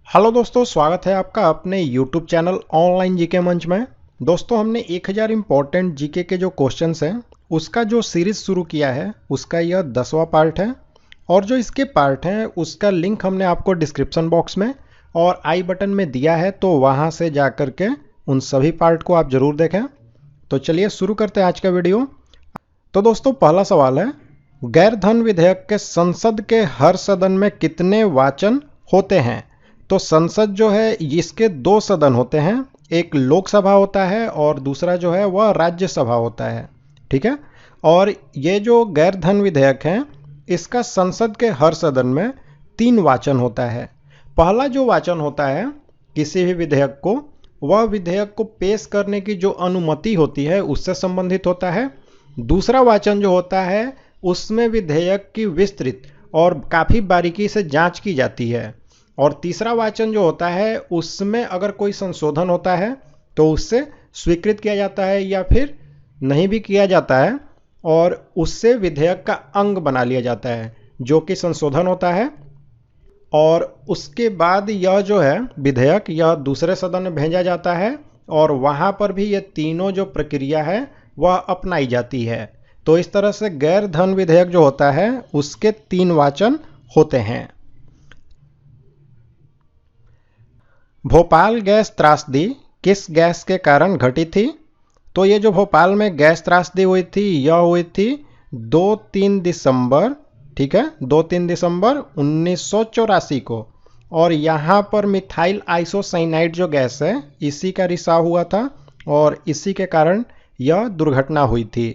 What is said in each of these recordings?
Hello दोस्तों, स्वागत है आपका अपने YouTube चैनल ऑनलाइन जीके मंच में। दोस्तों, हमने 1000 इम्पोर्टेंट जीके के जो क्वेश्चंस हैं उसका जो सीरीज शुरू किया है उसका यह 10वां पार्ट है। और जो इसके पार्ट हैं उसका लिंक हमने आपको डिस्क्रिप्शन बॉक्स में और आई बटन में दिया है, तो वहाँ से जा कर के उन सभी पार्ट को आप ज़रूर देखें। तो चलिए शुरू करते हैं आज का वीडियो। तो दोस्तों, पहला सवाल है, गैर धन विधेयक के संसद के हर सदन में कितने वाचन होते हैं? तो संसद जो है इसके दो सदन होते हैं, एक लोकसभा होता है और दूसरा जो है वह राज्यसभा होता है। ठीक है। और ये जो गैर धन विधेयक है इसका संसद के हर सदन में 3 वाचन होता है। पहला जो वाचन होता है किसी भी विधेयक को, वह विधेयक को पेश करने की जो अनुमति होती है उससे संबंधित होता है। दूसरा वाचन जो होता है उसमें विधेयक की विस्तृत और काफ़ी बारीकी से जांच की जाती है। और तीसरा वाचन जो होता है उसमें अगर कोई संशोधन होता है तो उससे स्वीकृत किया जाता है या फिर नहीं भी किया जाता है, और उससे विधेयक का अंग बना लिया जाता है जो कि संशोधन होता है। और उसके बाद यह जो है विधेयक यह दूसरे सदन में भेजा जाता है और वहाँ पर भी ये तीनों जो प्रक्रिया है वह अपनाई जाती है। तो इस तरह से गैर धन विधेयक जो होता है उसके 3 वाचन होते हैं। भोपाल गैस त्रासदी किस गैस के कारण घटी थी? तो ये जो भोपाल में गैस त्रासदी हुई थी यह हुई थी 2-3 दिसंबर, ठीक है, 2-3 दिसंबर 1984 को। और यहाँ पर मिथाइल आइसोसाइनाइड जो गैस है इसी का रिसाव हुआ था और इसी के कारण यह दुर्घटना हुई थी।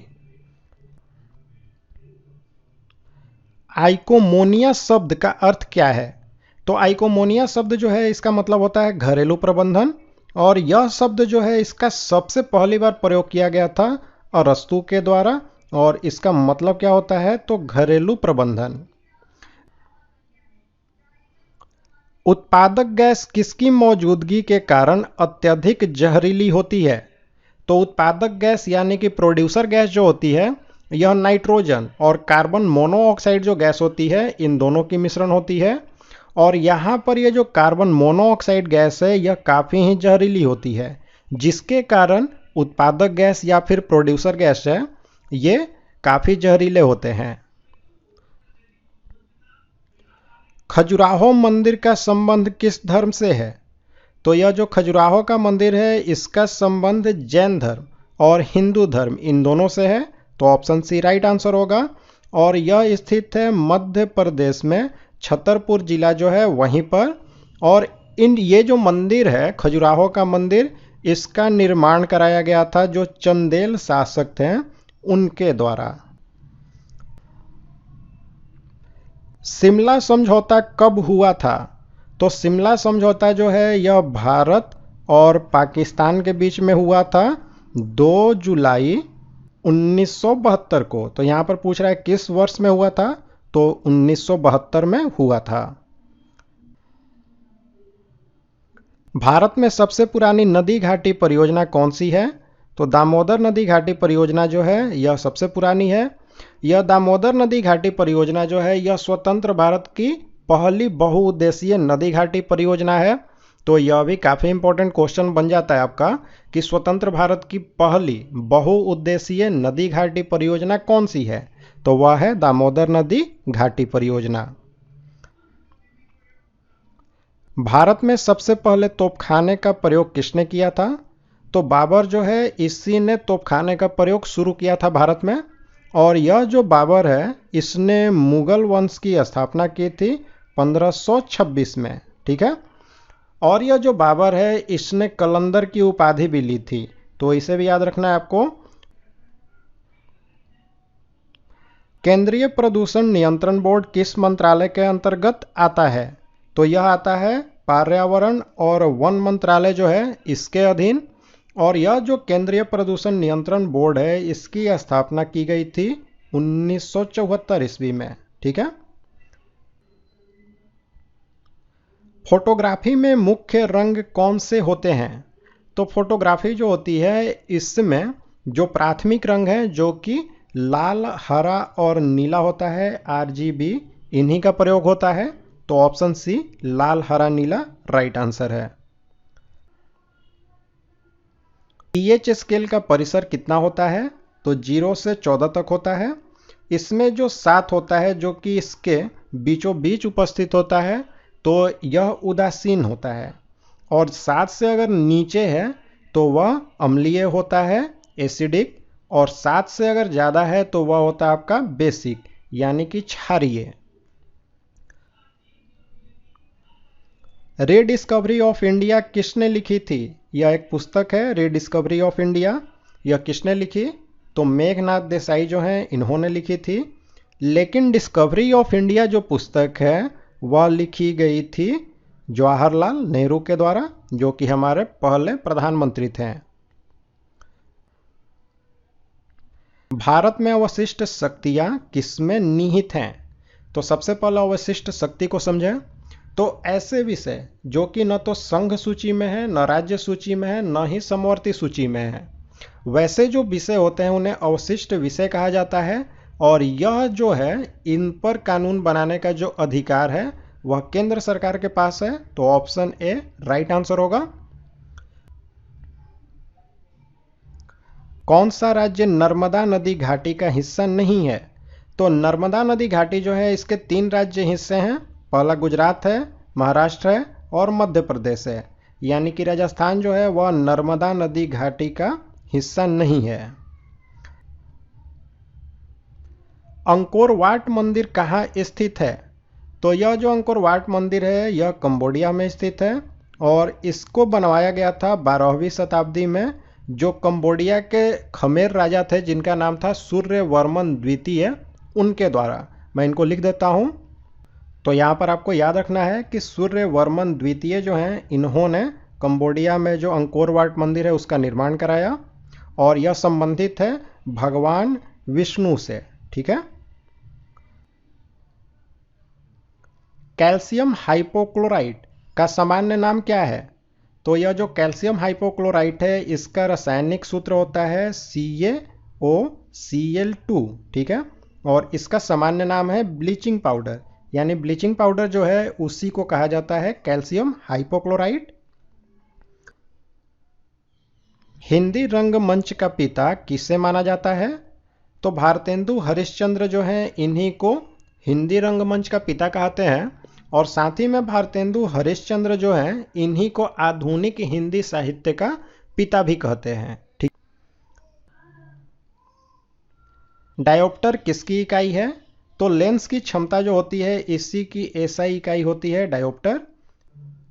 आइकोमोनिया शब्द का अर्थ क्या है? तो आइकोमोनिया शब्द जो है इसका मतलब होता है घरेलू प्रबंधन, और यह शब्द जो है इसका सबसे पहली बार प्रयोग किया गया था अरस्तु के द्वारा। और इसका मतलब क्या होता है? तो घरेलू प्रबंधन। उत्पादक गैस किसकी मौजूदगी के कारण अत्यधिक जहरीली होती है? तो उत्पादक गैस यानी कि प्रोड्यूसर गैस जो होती है यह नाइट्रोजन और कार्बन मोनोऑक्साइड जो गैस होती है इन दोनों की मिश्रण होती है। और यहाँ पर ये जो कार्बन मोनोऑक्साइड गैस है यह काफ़ी ही जहरीली होती है, जिसके कारण उत्पादक गैस या फिर प्रोड्यूसर गैस है ये काफ़ी जहरीले होते हैं। खजुराहो मंदिर का संबंध किस धर्म से है? तो यह जो खजुराहो का मंदिर है इसका संबंध जैन धर्म और हिंदू धर्म इन दोनों से है। तो ऑप्शन सी राइट आंसर होगा। और यह स्थित है मध्य प्रदेश में, छतरपुर जिला जो है वहीं पर। और ये जो मंदिर है खजुराहो का मंदिर, इसका निर्माण कराया गया था जो चंदेल शासक थे उनके द्वारा। शिमला समझौता कब हुआ था? तो शिमला समझौता जो है यह भारत और पाकिस्तान के बीच में हुआ था 2 जुलाई 1972 को। तो यहाँ पर पूछ रहा है किस वर्ष में हुआ था? तो 1972 में हुआ था। भारत में सबसे पुरानी नदी घाटी परियोजना कौन सी है? तो दामोदर नदी घाटी परियोजना जो है यह सबसे पुरानी है। यह दामोदर नदी घाटी परियोजना जो है यह स्वतंत्र भारत की पहली बहुउद्देशीय नदी घाटी परियोजना है। तो यह भी काफ़ी इंपॉर्टेंट क्वेश्चन बन जाता है आपका कि स्वतंत्र भारत की पहली बहुउद्देशीय नदी घाटी परियोजना कौन सी है? तो वह है दामोदर नदी घाटी परियोजना। भारत में सबसे पहले तोपखाने का प्रयोग किसने किया था? तो बाबर जो है इसी ने तोपखाने का प्रयोग शुरू किया था भारत में। और यह जो बाबर है इसने मुगल वंश की स्थापना की थी 1526 में। ठीक है। और यह जो बाबर है इसने कलंदर की उपाधि भी ली थी, तो इसे भी याद रखना है आपको। केंद्रीय प्रदूषण नियंत्रण बोर्ड किस मंत्रालय के अंतर्गत आता है? तो यह आता है पर्यावरण और वन मंत्रालय जो है इसके अधीन। और यह जो केंद्रीय प्रदूषण नियंत्रण बोर्ड है इसकी स्थापना की गई थी 1974 ईस्वी में। ठीक है। फोटोग्राफी में मुख्य रंग कौन से होते हैं? तो फोटोग्राफी जो होती है इसमें जो प्राथमिक रंग है जो कि लाल, हरा और नीला होता है, RGB, इन्हीं का प्रयोग होता है। तो ऑप्शन सी लाल हरा नीला राइट आंसर है। pH स्केल का परिसर कितना होता है? तो 0 से 14 तक होता है। इसमें जो 7 होता है जो कि इसके बीचों बीच उपस्थित होता है तो यह उदासीन होता है, और 7 से अगर नीचे है तो वह अम्लीय होता है, एसिडिक, और 7 से अगर ज़्यादा है तो वह होता है आपका बेसिक यानी कि क्षारीय। रीडिस्कवरी ऑफ इंडिया किसने लिखी थी? यह एक पुस्तक है रीडिस्कवरी ऑफ इंडिया। यह किसने लिखी? तो मेघनाथ देसाई जो हैं इन्होंने लिखी थी। लेकिन डिस्कवरी ऑफ इंडिया जो पुस्तक है वह लिखी गई थी जवाहरलाल नेहरू के द्वारा, जो कि हमारे पहले प्रधानमंत्री थे। भारत में अवशिष्ट शक्तियां किसमें निहित हैं? तो सबसे पहले अवशिष्ट शक्ति को समझें। तो ऐसे विषय जो कि न तो संघ सूची में है, न राज्य सूची में है, न ही समवर्ती सूची में है, वैसे जो विषय होते हैं उन्हें अवशिष्ट विषय कहा जाता है। और यह जो है इन पर कानून बनाने का जो अधिकार है वह केंद्र सरकार के पास है। तो ऑप्शन ए राइट आंसर होगा। कौन सा राज्य नर्मदा नदी घाटी का हिस्सा नहीं है? तो नर्मदा नदी घाटी जो है इसके 3 राज्य हिस्से हैं। पहला गुजरात है, महाराष्ट्र है और मध्य प्रदेश है, यानी कि राजस्थान जो है वह नर्मदा नदी घाटी का हिस्सा नहीं है। अंकोर वाट मंदिर कहाँ स्थित है? तो यह जो अंकोर वाट मंदिर है यह कंबोडिया में स्थित है, और इसको बनवाया गया था 12वीं शताब्दी में जो कंबोडिया के खमेर राजा थे जिनका नाम था सूर्यवर्मन द्वितीय, उनके द्वारा। मैं इनको लिख देता हूं। तो यहाँ पर आपको याद रखना है कि सूर्यवर्मन द्वितीय जो हैं इन्होंने कंबोडिया में जो अंकोर वाट मंदिर है उसका निर्माण कराया, और यह संबंधित है भगवान विष्णु से। ठीक है। कैल्शियम हाइपोक्लोराइट का सामान्य नाम क्या है? तो यह जो कैल्शियम हाइपोक्लोराइट है इसका रासायनिक सूत्र होता है CaOCl2। ठीक है। और इसका सामान्य नाम है ब्लीचिंग पाउडर, यानी ब्लीचिंग पाउडर जो है उसी को कहा जाता है कैल्शियम हाइपोक्लोराइट। हिंदी रंगमंच का पिता किसे माना जाता है? तो भारतेंदु हरिश्चंद्र जो हैं इन्हीं को हिंदी रंगमंच का पिता कहते हैं, और साथ ही में भारतेंदु हरिश्चंद्र जो हैं इन्हीं को आधुनिक हिंदी साहित्य का पिता भी कहते हैं। ठीक। डायोप्टर किसकी इकाई है? तो लेंस की क्षमता जो होती है इसी की एसआई इकाई होती है डायोप्टर।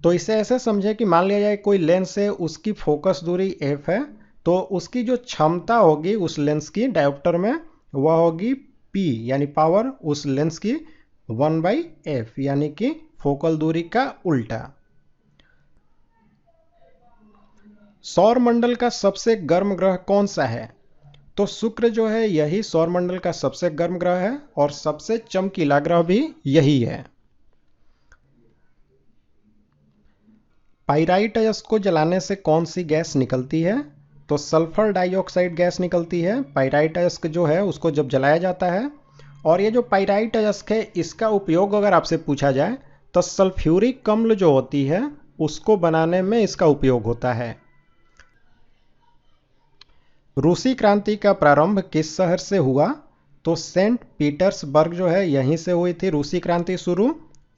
तो इसे ऐसे समझे कि मान लिया जाए कोई लेंस है, उसकी फोकस दूरी f है, तो उसकी जो क्षमता होगी उस लेंस की डायोप्टर में वह होगी p, यानी पावर उस लेंस की 1/f, यानी कि फोकल दूरी का उल्टा। सौर मंडल का सबसे गर्म ग्रह कौन सा है? तो शुक्र जो है यही सौर मंडल का सबसे गर्म ग्रह है, और सबसे चमकीला ग्रह भी यही है। पाइराइट अयस्क को जलाने से कौन सी गैस निकलती है? तो सल्फर डाइऑक्साइड गैस निकलती है। पाइराइट अयस्क जो है उसको जब जलाया जाता है, और ये जो पाइराइट अयस्क है इसका उपयोग अगर आपसे पूछा जाए तो सल्फ्यूरिक अम्ल जो होती है उसको बनाने में इसका उपयोग होता है। रूसी क्रांति का प्रारंभ किस शहर से हुआ? तो सेंट पीटर्सबर्ग जो है यहीं से हुई थी रूसी क्रांति शुरू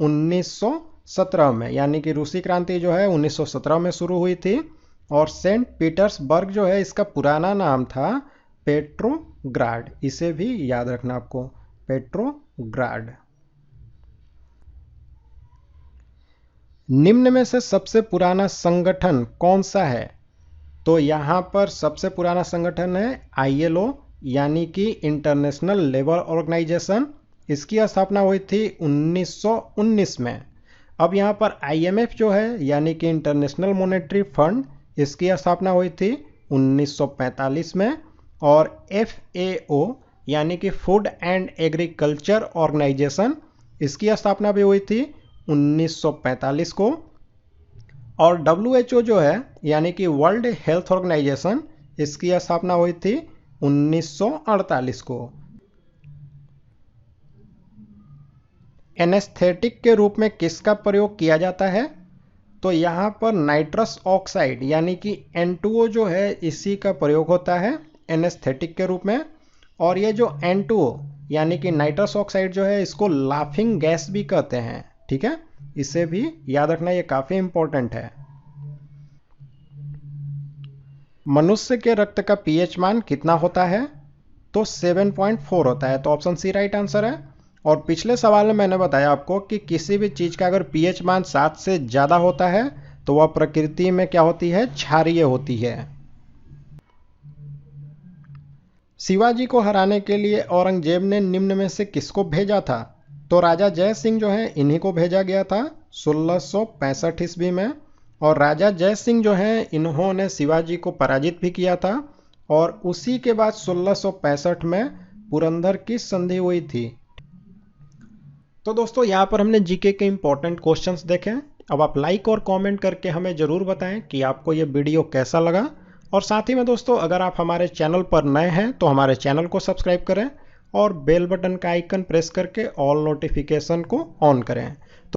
1917 में, यानी कि रूसी क्रांति जो है 1917 में शुरू हुई थी। और सेंट पीटर्सबर्ग जो है इसका पुराना नाम था पेट्रोग्राड, इसे भी याद रखना आपको, पेट्रोग्राड। निम्न में से सबसे पुराना संगठन कौन सा है? तो यहां पर सबसे पुराना संगठन है ILO, यानी कि इंटरनेशनल लेबर ऑर्गेनाइजेशन। इसकी स्थापना हुई थी 1919 में। अब यहाँ पर IMF जो है यानी कि इंटरनेशनल मॉनेटरी फंड, इसकी स्थापना हुई थी 1945 में। और FAO यानी कि फूड एंड एग्रीकल्चर ऑर्गेनाइजेशन, इसकी स्थापना भी हुई थी 1945 को। और WHO जो है यानी कि वर्ल्ड हेल्थ ऑर्गेनाइजेशन, इसकी स्थापना हुई थी 1948 को। एनेस्थेटिक के रूप में किसका प्रयोग किया जाता है? तो यहाँ पर नाइट्रस ऑक्साइड यानी कि N2O जो है इसी का प्रयोग होता है एनेस्थेटिक के रूप में। और ये जो N2O यानी कि नाइट्रस ऑक्साइड जो है इसको लाफिंग गैस भी कहते हैं, ठीक है, इसे भी याद रखना, ये काफी इंपॉर्टेंट है। मनुष्य के रक्त का पीएच मान कितना होता है? तो 7.4 होता है, तो ऑप्शन सी राइट आंसर है। और पिछले सवाल में मैंने बताया आपको कि किसी भी चीज का अगर पीएच मान 7 से ज्यादा होता है तो वह प्रकृति में क्या होती है? क्षारीय होती है। शिवाजी को हराने के लिए औरंगजेब ने निम्न में से किसको भेजा था? तो राजा जय सिंह जो है इन्हीं को भेजा गया था 1665 ईस्वी में। और राजा जय सिंह जो है इन्होंने शिवाजी को पराजित भी किया था और उसी के बाद 1665 में पुरंदर की संधि हुई थी। तो दोस्तों यहाँ पर हमने जीके के इंपॉर्टेंट क्वेश्चंस देखे। अब आप लाइक और कमेंट करके हमें जरूर बताएं कि आपको ये वीडियो कैसा लगा। और साथ ही में दोस्तों अगर आप हमारे चैनल पर नए हैं तो हमारे चैनल को सब्सक्राइब करें और बेल बटन का आइकन प्रेस करके ऑल नोटिफिकेशन को ऑन करें।